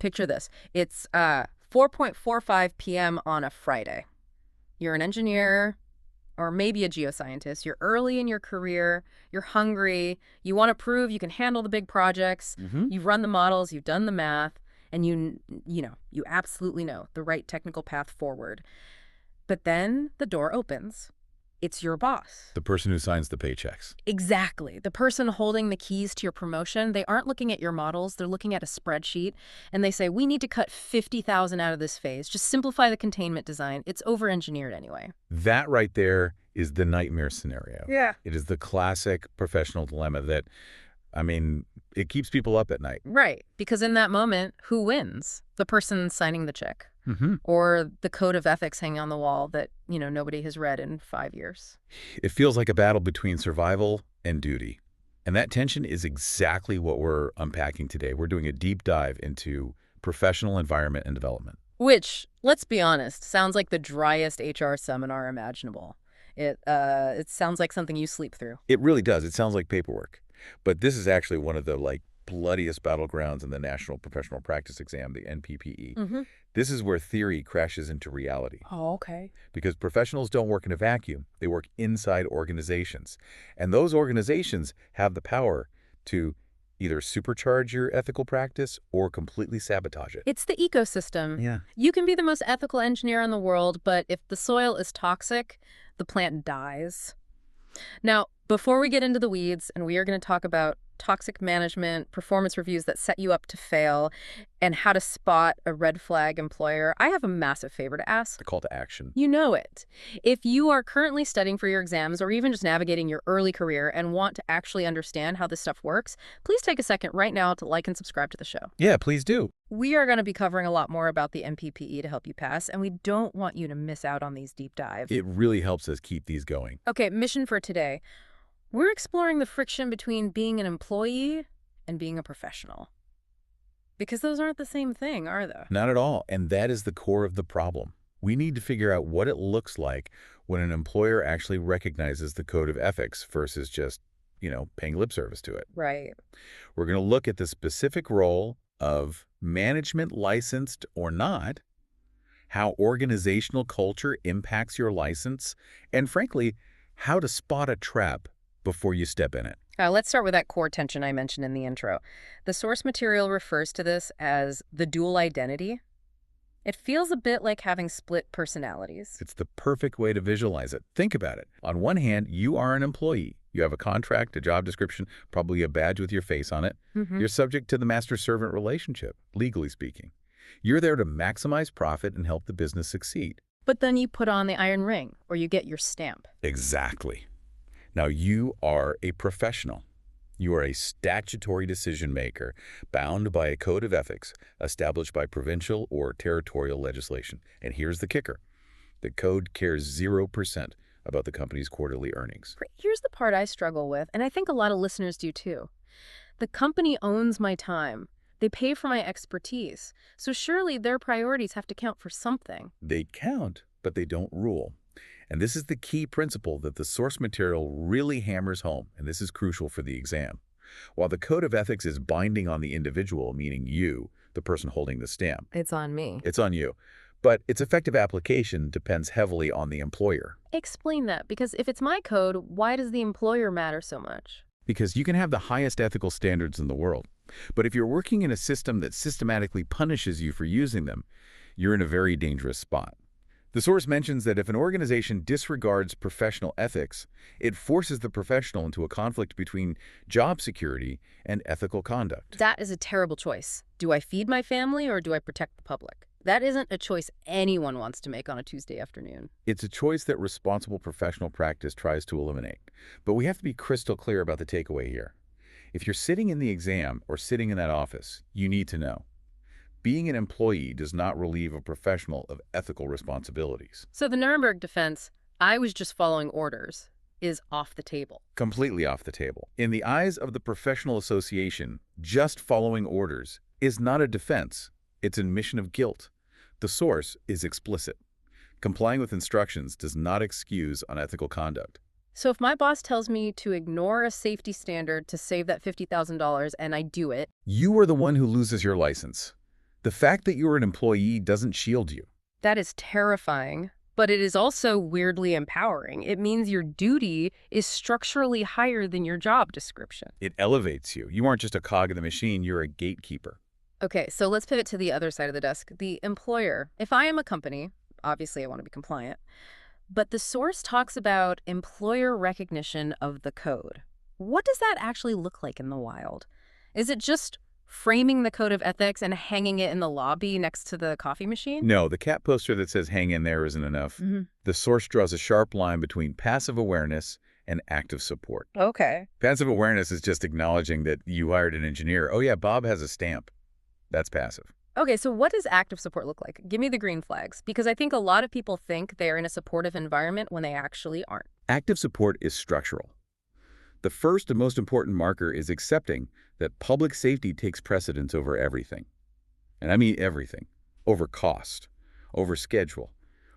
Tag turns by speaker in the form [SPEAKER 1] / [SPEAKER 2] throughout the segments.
[SPEAKER 1] Picture this. It's 4:45 p.m. on a Friday. You're an engineer or maybe a geoscientist. You're early in your career. You're hungry. You want to prove you can handle the big projects. You've run the models. You've done the math. And you absolutely know the right technical path forward. But then the door opens. It's your boss.
[SPEAKER 2] The person who signs the paychecks.
[SPEAKER 1] Exactly. The person holding the keys to your promotion, they aren't looking at your models. They're looking at a spreadsheet. And they say, we need to cut 50,000 out of this phase. Just simplify the containment design. It's over-engineered anyway.
[SPEAKER 2] That right there is the nightmare scenario.
[SPEAKER 1] Yeah.
[SPEAKER 2] It is the classic professional dilemma that, it keeps people up at night.
[SPEAKER 1] Right. Because in that moment, who wins? The person signing the check. Or the code of ethics hanging on the wall that, nobody has read in 5 years.
[SPEAKER 2] It feels like a battle between survival and duty. And that tension is exactly what we're unpacking today. We're doing a deep dive into professional environment and development.
[SPEAKER 1] Which, let's be honest, sounds like the driest HR seminar imaginable. It sounds like something you sleep through.
[SPEAKER 2] It really does. It sounds like paperwork. But this is actually one of the bloodiest battlegrounds in the National Professional Practice Exam, the NPPE. This is where theory crashes into reality.
[SPEAKER 1] Oh, okay.
[SPEAKER 2] Because professionals don't work in a vacuum. They work inside organizations. And those organizations have the power to either supercharge your ethical practice or completely sabotage it.
[SPEAKER 1] It's the ecosystem.
[SPEAKER 2] Yeah.
[SPEAKER 1] You can be the most ethical engineer in the world, but if the soil is toxic, the plant dies. Now, before we get into the weeds, and we are going to talk about toxic management, performance reviews that set you up to fail, and how to spot a red flag employer, I have a massive favor to ask.
[SPEAKER 2] The call to action.
[SPEAKER 1] You know it. If you are currently studying for your exams or even just navigating your early career and want to actually understand how this stuff works, please take a second right now to like and subscribe to the show.
[SPEAKER 2] Yeah, please do.
[SPEAKER 1] We are going to be covering a lot more about the NPPE to help you pass, and we don't want you to miss out on these deep dives.
[SPEAKER 2] It really helps us keep these going.
[SPEAKER 1] Okay, mission for today. We're exploring the friction between being an employee and being a professional. Because those aren't the same thing, are they?
[SPEAKER 2] Not at all. And that is the core of the problem. We need to figure out what it looks like when an employer actually recognizes the code of ethics versus just, paying lip service to it.
[SPEAKER 1] Right.
[SPEAKER 2] We're going to look at the specific role of management, licensed or not, how organizational culture impacts your license, and frankly, how to spot a trap before you step in it.
[SPEAKER 1] Let's start with that core tension I mentioned in the intro. The source material refers to this as the dual identity. It feels a bit like having split personalities.
[SPEAKER 2] It's the perfect way to visualize it. Think about it. On one hand, you are an employee. You have a contract, a job description, probably a badge with your face on it. You're subject to the master-servant relationship, legally speaking. You're there to maximize profit and help the business succeed.
[SPEAKER 1] But then you put on the iron ring, or you get your stamp.
[SPEAKER 2] Exactly. Now, you are a professional. You are a statutory decision maker bound by a code of ethics established by provincial or territorial legislation. And here's the kicker. The code cares 0% about the company's quarterly earnings.
[SPEAKER 1] Here's the part I struggle with, and I think a lot of listeners do too. The company owns my time. They pay for my expertise. So surely their priorities have to count for something.
[SPEAKER 2] They count, but they don't rule. And this is the key principle that the source material really hammers home, and this is crucial for the exam. While the code of ethics is binding on the individual, meaning you, the person holding the stamp.
[SPEAKER 1] It's on me.
[SPEAKER 2] It's on you. But its effective application depends heavily on the employer.
[SPEAKER 1] Explain that, because if it's my code, why does the employer matter so much?
[SPEAKER 2] Because you can have the highest ethical standards in the world. But if you're working in a system that systematically punishes you for using them, you're in a very dangerous spot. The source mentions that if an organization disregards professional ethics, it forces the professional into a conflict between job security and ethical conduct.
[SPEAKER 1] That is a terrible choice. Do I feed my family or do I protect the public? That isn't a choice anyone wants to make on a Tuesday afternoon.
[SPEAKER 2] It's a choice that responsible professional practice tries to eliminate. But we have to be crystal clear about the takeaway here. If you're sitting in the exam or sitting in that office, you need to know. Being an employee does not relieve a professional of ethical responsibilities.
[SPEAKER 1] So the Nuremberg defense, I was just following orders, is off the table.
[SPEAKER 2] Completely off the table. In the eyes of the professional association, just following orders is not a defense. It's an admission of guilt. The source is explicit. Complying with instructions does not excuse unethical conduct.
[SPEAKER 1] So if my boss tells me to ignore a safety standard to save that $50,000 and I do it,
[SPEAKER 2] You are the one who loses your license. The fact that you're an employee doesn't shield you.
[SPEAKER 1] That is terrifying, but it is also weirdly empowering. It means your duty is structurally higher than your job description.
[SPEAKER 2] It elevates you. You aren't just a cog in the machine, you're a gatekeeper.
[SPEAKER 1] Okay, so let's pivot to the other side of the desk, the employer. If I am a company, obviously I want to be compliant, but the source talks about employer recognition of the code. What does that actually look like in the wild? Is it just framing the code of ethics and hanging it in the lobby next to the coffee machine?
[SPEAKER 2] No, the cat poster that says hang in there isn't enough. The source draws a sharp line between passive awareness and active support.
[SPEAKER 1] Okay.
[SPEAKER 2] Passive awareness is just acknowledging that you hired an engineer. Oh yeah, Bob has a stamp. That's passive.
[SPEAKER 1] Okay, so what does active support look like? Give me the green flags, because I think a lot of people think they're in a supportive environment when they actually aren't.
[SPEAKER 2] Active support is structural. The first and most important marker is accepting that public safety takes precedence over everything. And I mean everything. Over cost, over schedule,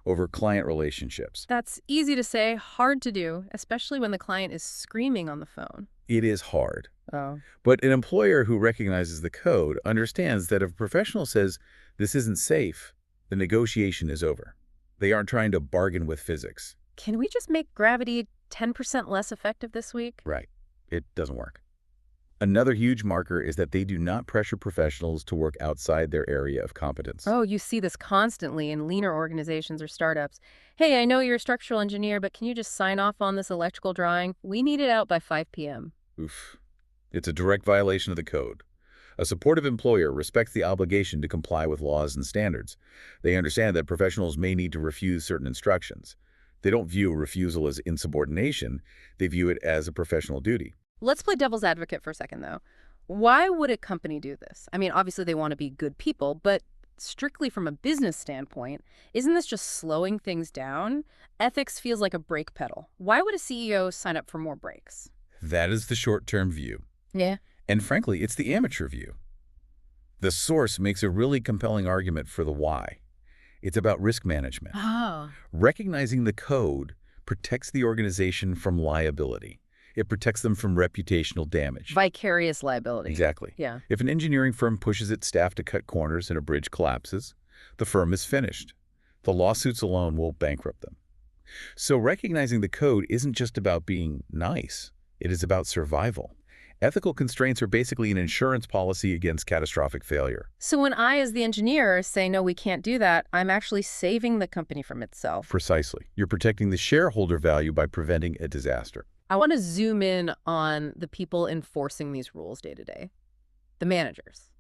[SPEAKER 2] over client relationships.
[SPEAKER 1] That's easy to say, hard to do, especially when the client is screaming on the phone.
[SPEAKER 2] It is hard.
[SPEAKER 1] Oh.
[SPEAKER 2] But an employer who recognizes the code understands that if a professional says this isn't safe, the negotiation is over. They aren't trying to bargain with physics.
[SPEAKER 1] Can we just make gravity 10% less effective this week?
[SPEAKER 2] Right. It doesn't work. Another huge marker is that they do not pressure professionals to work outside their area of competence.
[SPEAKER 1] Oh, you see this constantly in leaner organizations or startups. Hey, I know you're a structural engineer, but can you just sign off on this electrical drawing? We need it out by 5 p.m.
[SPEAKER 2] Oof. It's a direct violation of the code. A supportive employer respects the obligation to comply with laws and standards. They understand that professionals may need to refuse certain instructions. They don't view a refusal as insubordination. They view it as a professional duty.
[SPEAKER 1] Let's play devil's advocate for a second, though. Why would a company do this? I mean, obviously they want to be good people, but strictly from a business standpoint, isn't this just slowing things down? Ethics feels like a brake pedal. Why would a CEO sign up for more brakes?
[SPEAKER 2] That is the short-term view.
[SPEAKER 1] Yeah.
[SPEAKER 2] And frankly, it's the amateur view. The source makes a really compelling argument for the why. It's about risk management.
[SPEAKER 1] Oh.
[SPEAKER 2] Recognizing the code protects the organization from liability. It protects them from reputational damage.
[SPEAKER 1] Vicarious liability.
[SPEAKER 2] Exactly.
[SPEAKER 1] Yeah.
[SPEAKER 2] If an engineering firm pushes its staff to cut corners and a bridge collapses, the firm is finished. The lawsuits alone will bankrupt them. So recognizing the code isn't just about being nice. It is about survival. Ethical constraints are basically an insurance policy against catastrophic failure.
[SPEAKER 1] So when I, as the engineer, say, no, we can't do that, I'm actually saving the company from itself.
[SPEAKER 2] Precisely. You're protecting the shareholder value by preventing a disaster.
[SPEAKER 1] I want to zoom in on the people enforcing these rules day to day, the managers.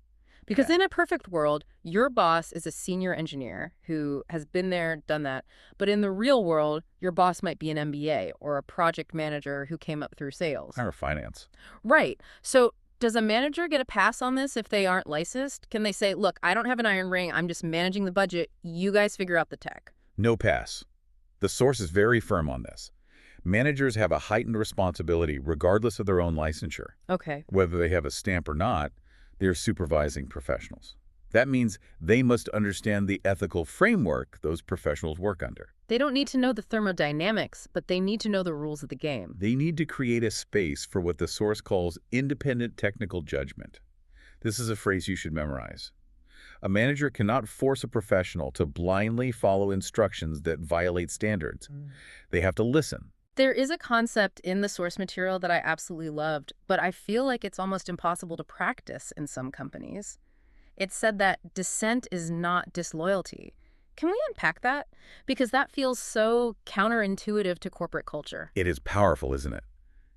[SPEAKER 1] Because in a perfect world, your boss is a senior engineer who has been there, done that. But in the real world, your boss might be an MBA or a project manager who came up through sales.
[SPEAKER 2] Or finance.
[SPEAKER 1] Right. So does a manager get a pass on this if they aren't licensed? Can they say, look, I don't have an iron ring. I'm just managing the budget. You guys figure out the tech.
[SPEAKER 2] No pass. The source is very firm on this. Managers have a heightened responsibility regardless of their own licensure.
[SPEAKER 1] Okay.
[SPEAKER 2] Whether they have a stamp or not, they're supervising professionals. That means they must understand the ethical framework those professionals work under.
[SPEAKER 1] They don't need to know the thermodynamics, but they need to know the rules of the game.
[SPEAKER 2] They need to create a space for what the source calls independent technical judgment. This is a phrase you should memorize. A manager cannot force a professional to blindly follow instructions that violate standards. They have to listen.
[SPEAKER 1] There is a concept in the source material that I absolutely loved, but I feel like it's almost impossible to practice in some companies. It said that dissent is not disloyalty. Can we unpack that? Because that feels so counterintuitive to corporate culture.
[SPEAKER 2] It is powerful, isn't it?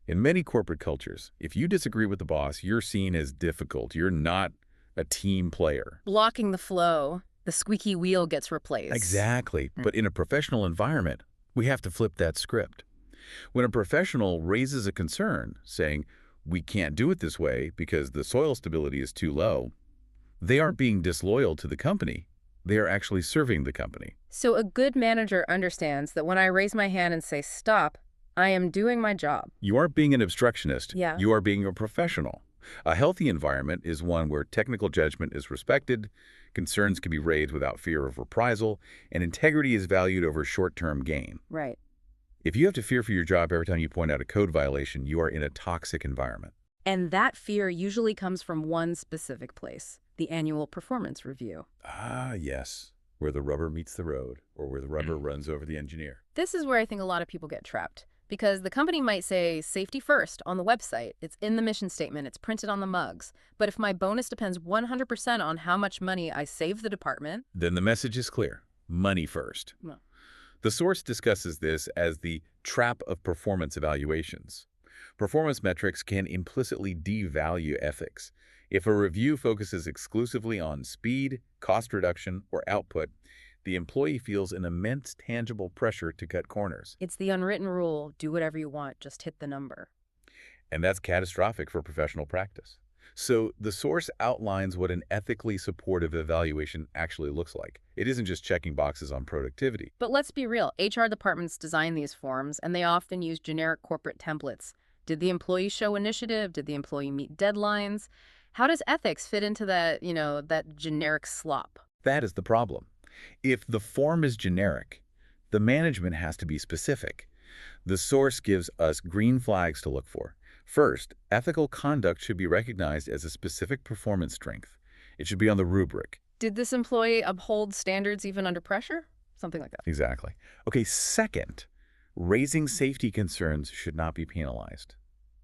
[SPEAKER 2] In many corporate cultures, if you disagree with the boss, you're seen as difficult. You're not a team player.
[SPEAKER 1] Blocking the flow, the squeaky wheel gets replaced.
[SPEAKER 2] Exactly. But in a professional environment, we have to flip that script. When a professional raises a concern, saying, we can't do it this way because the soil stability is too low, they aren't being disloyal to the company. They are actually serving the company.
[SPEAKER 1] So a good manager understands that when I raise my hand and say stop, I am doing my job.
[SPEAKER 2] You aren't being an obstructionist.
[SPEAKER 1] Yeah.
[SPEAKER 2] You are being a professional. A healthy environment is one where technical judgment is respected, concerns can be raised without fear of reprisal, and integrity is valued over short-term gain.
[SPEAKER 1] Right.
[SPEAKER 2] If you have to fear for your job every time you point out a code violation, you are in a toxic environment.
[SPEAKER 1] And that fear usually comes from one specific place, The annual performance review.
[SPEAKER 2] Ah, yes, where the rubber meets the road, or where the rubber runs over the engineer.
[SPEAKER 1] This is where I think a lot of people get trapped. Because the company might say safety first on the website. It's in the mission statement. It's printed on the mugs. But if my bonus depends 100% on how much money I save the department,
[SPEAKER 2] Then the message is clear. Money first.
[SPEAKER 1] well,
[SPEAKER 2] The source discusses this as the trap of performance evaluations. Performance metrics can implicitly devalue ethics. If a review focuses exclusively on speed, cost reduction, or output, the employee feels an immense tangible pressure to cut corners.
[SPEAKER 1] it's the unwritten rule, do whatever you want, just hit the number.
[SPEAKER 2] And that's catastrophic for professional practice. So the source outlines what an ethically supportive evaluation actually looks like. It isn't just checking boxes on productivity.
[SPEAKER 1] But let's be real, HR departments design these forms, and they often use generic corporate templates. Did the employee show initiative? Did the employee meet deadlines? How does ethics fit into that generic slop?
[SPEAKER 2] That is the problem. If the form is generic, the management has to be specific. The source gives us green flags to look for. First, ethical conduct should be recognized as a specific performance strength. It should be on the rubric.
[SPEAKER 1] Did this employee uphold standards even under pressure? Something like that.
[SPEAKER 2] Exactly. Okay, second, raising safety concerns should not be penalized.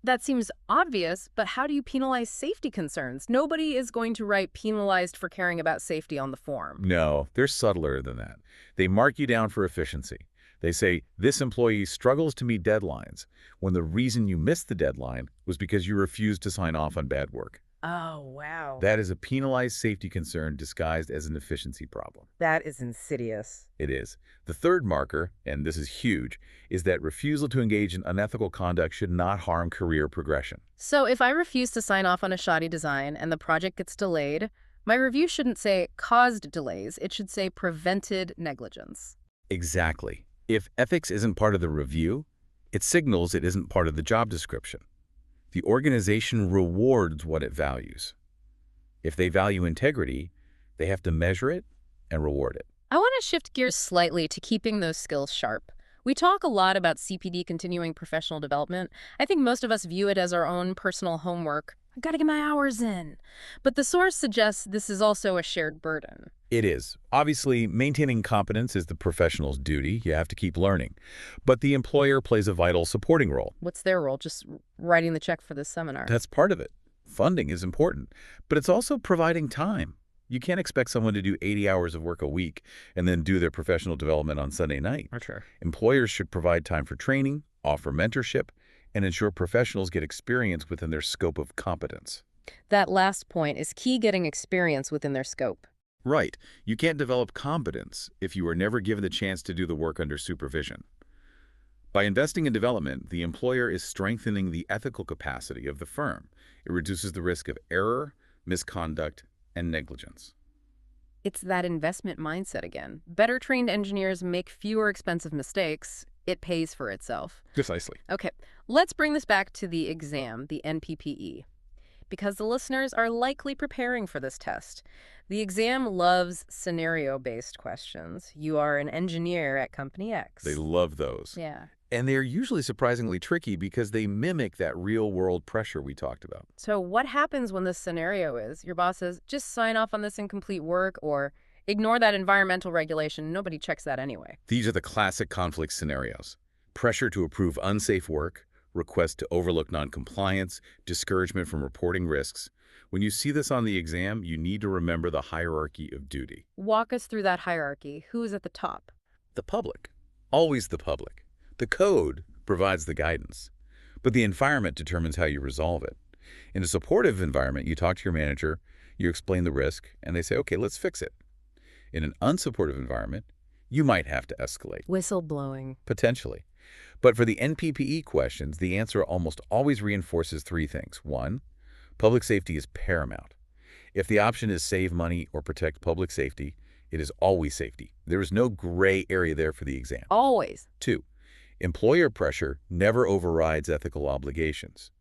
[SPEAKER 1] That seems obvious, but how do you penalize safety concerns? Nobody is going to write penalized for caring about safety on the form.
[SPEAKER 2] No, they're subtler than that. They mark you down for efficiency. They say, this employee struggles to meet deadlines, when the reason you missed the deadline was because you refused to sign off on bad work.
[SPEAKER 1] Oh, wow.
[SPEAKER 2] That is a penalized safety concern disguised as an efficiency problem.
[SPEAKER 1] That is insidious.
[SPEAKER 2] It is. The third marker, and this is huge, is that refusal to engage in unethical conduct should not harm career progression.
[SPEAKER 1] So if I refuse to sign off on a shoddy design and the project gets delayed, my review shouldn't say caused delays. It should say prevented negligence.
[SPEAKER 2] Exactly. If ethics isn't part of the review, it signals it isn't part of the job description. The organization rewards what it values. If they value integrity, they have to measure it and reward it.
[SPEAKER 1] I want to shift gears slightly to keeping those skills sharp. We talk a lot about CPD continuing professional development. I think most of us view it as our own personal homework. I gotta get my hours in. But the source suggests this is also a shared burden.
[SPEAKER 2] It is. Obviously, maintaining competence is the professional's duty. You have to keep learning. But the employer plays a vital supporting role.
[SPEAKER 1] What's their role? Just writing the check for this seminar.
[SPEAKER 2] That's part of it. Funding is important, but it's also providing time. You can't expect someone to do 80 hours of work a week and then do their professional development on Sunday night.
[SPEAKER 1] Sure.
[SPEAKER 2] Employers should provide time for training, offer mentorship, and ensure professionals get experience within their scope of competence.
[SPEAKER 1] That last point is key, getting experience within their scope.
[SPEAKER 2] Right. You can't develop competence if you are never given the chance to do the work under supervision. By investing in development, the employer is strengthening the ethical capacity of the firm. It reduces the risk of error, misconduct, and negligence.
[SPEAKER 1] It's that investment mindset again. Better trained engineers make fewer expensive mistakes. It pays for itself.
[SPEAKER 2] Precisely.
[SPEAKER 1] Okay, let's bring this back to the exam, the NPPE, because the listeners are likely preparing for this test. The exam loves scenario-based questions. You are an engineer at Company X.
[SPEAKER 2] They love those.
[SPEAKER 1] Yeah.
[SPEAKER 2] And they're usually surprisingly tricky because they mimic that real-world pressure we talked about.
[SPEAKER 1] So what happens when the scenario is your boss says, just sign off on this incomplete work, or ignore that environmental regulation? Nobody checks that anyway.
[SPEAKER 2] These are the classic conflict scenarios. Pressure to approve unsafe work, request to overlook noncompliance, discouragement from reporting risks. When you see this on the exam, you need to remember the hierarchy of duty.
[SPEAKER 1] Walk us through that hierarchy. Who is at the top?
[SPEAKER 2] The public. Always the public. The code provides the guidance, but the environment determines how you resolve it. In a supportive environment, you talk to your manager, you explain the risk, and they say, okay, let's fix it. In an unsupportive environment, you might have to escalate.
[SPEAKER 1] Whistleblowing.
[SPEAKER 2] Potentially. But for the NPPE questions, the answer almost always reinforces three things. One, public safety is paramount. If the option is save money or protect public safety, it is always safety. There is no gray area there for the exam.
[SPEAKER 1] Always.
[SPEAKER 2] Two, employer pressure never overrides ethical obligations.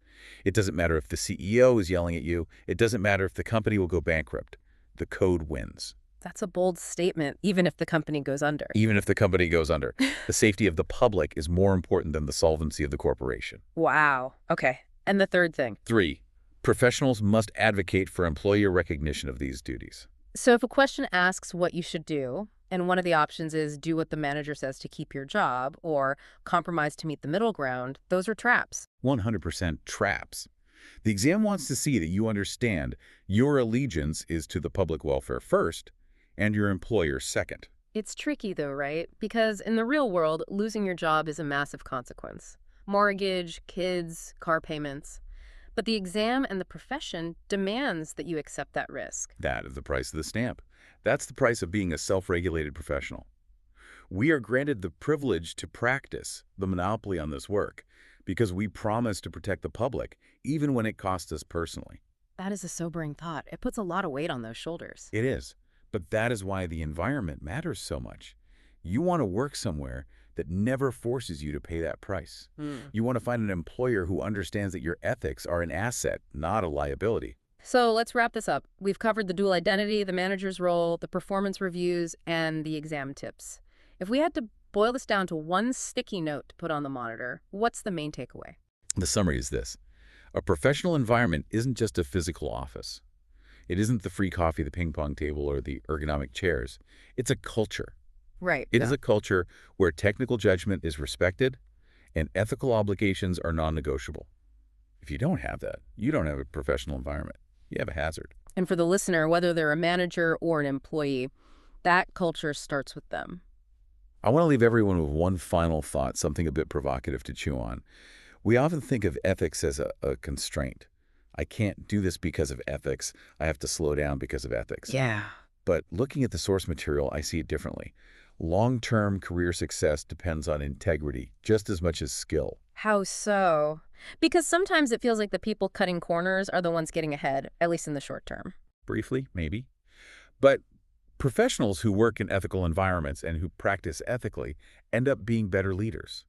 [SPEAKER 2] It doesn't matter if the CEO is yelling at you. It doesn't matter if the company will go bankrupt. The code wins.
[SPEAKER 1] That's a bold statement, even if the company goes under.
[SPEAKER 2] Even if the company goes under. The safety of the public is more important than the solvency of the corporation.
[SPEAKER 1] Wow. Okay. And the third thing?
[SPEAKER 2] Three, Professionals must advocate for employer recognition of these duties.
[SPEAKER 1] So if a question asks what you should do, and one of the options is do what the manager says to keep your job or compromise to meet the middle ground, those are traps.
[SPEAKER 2] 100% traps. The exam wants to see that you understand your allegiance is to the public welfare first and your employer second.
[SPEAKER 1] It's tricky though, right? Because in the real world, losing your job is a massive consequence. Mortgage, kids, car payments. But the exam and the profession demands that you accept that risk.
[SPEAKER 2] That is the price of the stamp. That's the price of being a self-regulated professional. We are granted the privilege to practice the monopoly on this work because we promise to protect the public, even when it costs us personally.
[SPEAKER 1] That is a sobering thought. It puts a lot of weight on those shoulders.
[SPEAKER 2] It is. But that is why the environment matters so much. You want to work somewhere that never forces you to pay that price. You want to find an employer who understands that your ethics are an asset, not a liability.
[SPEAKER 1] So let's wrap this up. We've covered the dual identity, the manager's role, the performance reviews, and the exam tips. If we had to boil this down to one sticky note to put on the monitor, what's the main takeaway?
[SPEAKER 2] The summary is this. A professional environment isn't just a physical office. It isn't the free coffee, the ping pong table, or the ergonomic chairs. It's a culture.
[SPEAKER 1] Right.
[SPEAKER 2] It is a culture where technical judgment is respected and ethical obligations are non-negotiable. If you don't have that, you don't have a professional environment. You have a hazard.
[SPEAKER 1] And for the listener, whether they're a manager or an employee, that culture starts with them.
[SPEAKER 2] I want to leave everyone with one final thought, something a bit provocative to chew on. We often think of ethics as a constraint. I can't do this because of ethics. I have to slow down because of ethics.
[SPEAKER 1] Yeah.
[SPEAKER 2] But looking at the source material, I see it differently. Long-term career success depends on integrity just as much as skill.
[SPEAKER 1] How so? Because sometimes it feels like the people cutting corners are the ones getting ahead, at least in the short term.
[SPEAKER 2] Briefly, maybe. But professionals who work in ethical environments and who practice ethically end up being better leaders.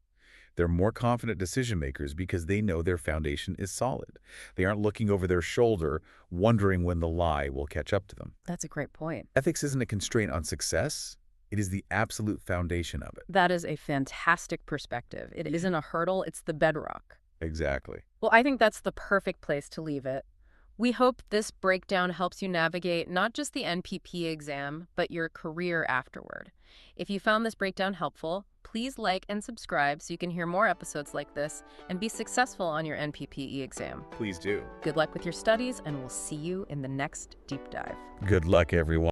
[SPEAKER 2] They're more confident decision makers because they know their foundation is solid. They aren't looking over their shoulder, wondering when the lie will catch up to them.
[SPEAKER 1] That's a great point.
[SPEAKER 2] Ethics isn't a constraint on success. It is the absolute foundation of it.
[SPEAKER 1] That is a fantastic perspective. It isn't a hurdle, it's the bedrock.
[SPEAKER 2] Exactly.
[SPEAKER 1] Well, I think that's the perfect place to leave it. We hope this breakdown helps you navigate not just the NPPE exam, but your career afterward. If you found this breakdown helpful, please like and subscribe so you can hear more episodes like this and be successful on your NPPE exam.
[SPEAKER 2] Please do.
[SPEAKER 1] Good luck with your studies, and we'll see you in the next deep dive.
[SPEAKER 2] Good luck, everyone.